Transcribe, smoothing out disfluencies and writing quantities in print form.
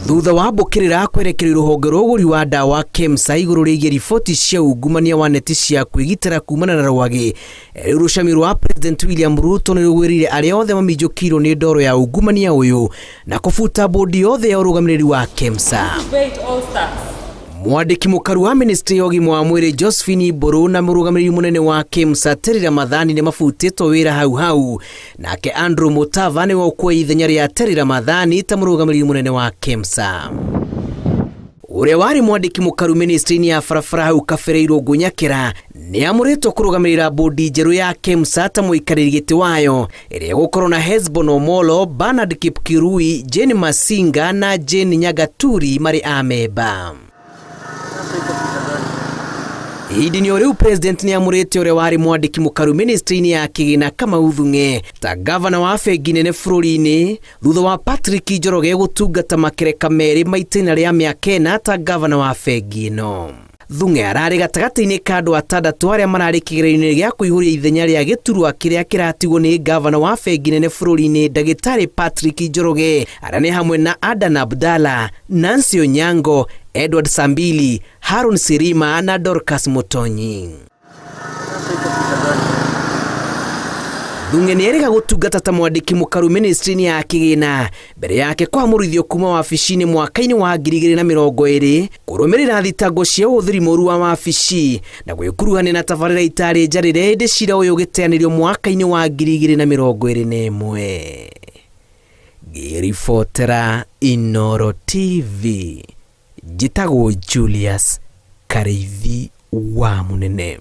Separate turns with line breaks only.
thutha wa mbũkĩrĩra kwerekerio rũhonge rwa ũgũri wa ndawa KEMSA igũrũ rĩgiĩ riboti cia ungumania wa neti cia kwĩgitĩra kumana na rwagĩ, rũcami rwa President William Ruto nĩ rũgwĩrĩire arĩa othe mamĩnjũkĩirwo nĩ ndoro ya ungumania ũyũ na kũbuta mbũndi yothe ya ũrũgamĩrĩri wa KEMSA. Mwandĩki mũkaru wa ministry ya ũgima wa mwĩrĩ Josephine Mburu na mũrũgamĩrĩri mũnene wa KEMSA Terira Mathani nĩ mabutĩtwo wĩra hau nake Andrew Mutava nĩ wokuoya ithenya rĩa Terira Mathani ta mũrũgamĩrĩri mũnene wa KEMSA. Ũrĩa warĩ mwandĩki mũkaru ministry-inĩ ya barabara hau Kabereirwo Ngũnyakĩra nĩ amũrĩtwo kũrũgamĩrĩra mbũndi njerũ ya KEMSA ta mũikarĩri gĩtĩ wayo ĩrĩa gũkorwo na Hesbon Omolo, Bernard Kipkirui, Jane Masinga na Jane Nyagaturi marĩ amemba. Hĩndĩ-inĩ o rĩu president nĩ amũrĩte ũrĩa warĩ mwandĩki mũkaru ministry-inĩ ya kĩgĩna Kamau Thung'e ta gavana wa bengi nene bũrũri-inĩ thutha wa Patrick Njoroge gũtungata makereka merĩ maita-inĩ rĩa mĩaka ĩna ta gavana wa bengi ĩno. Thung'e ararĩ gatagatĩ-inĩ ka andũ atandatũ arĩa mararĩ kĩgeranio gĩa kũihũria ithenya rĩa gĩturwa kĩrĩa kĩratigwo nĩ gavana wa bengi nene bũrũri-inĩ ndagĩtarĩ Patrick Njoroge, arĩa nĩ hamwe na Adan Abdalla, Nancy Onyango, Edward Sambili, Harun Sirima na Dorcas Mutonyi. Thung'e nĩ erĩga gũtungata ta mwandĩki mũkaru ministry-inĩ ya kĩgĩna mbere yake kwamũrithio kuma wabici-inĩ mwaka-inĩ wa 2020 kũrũmĩrĩra thitango cia ũhũthĩri mũru wa wabici na gwĩkuruhania na tabarĩra itarĩ njarĩre hĩndĩ cira ũyũ ũgĩteanĩrio mwaka-inĩ wa 2021. Ngĩribotera Inooro TV, njĩtagwo Julius Kareithi wa Munene.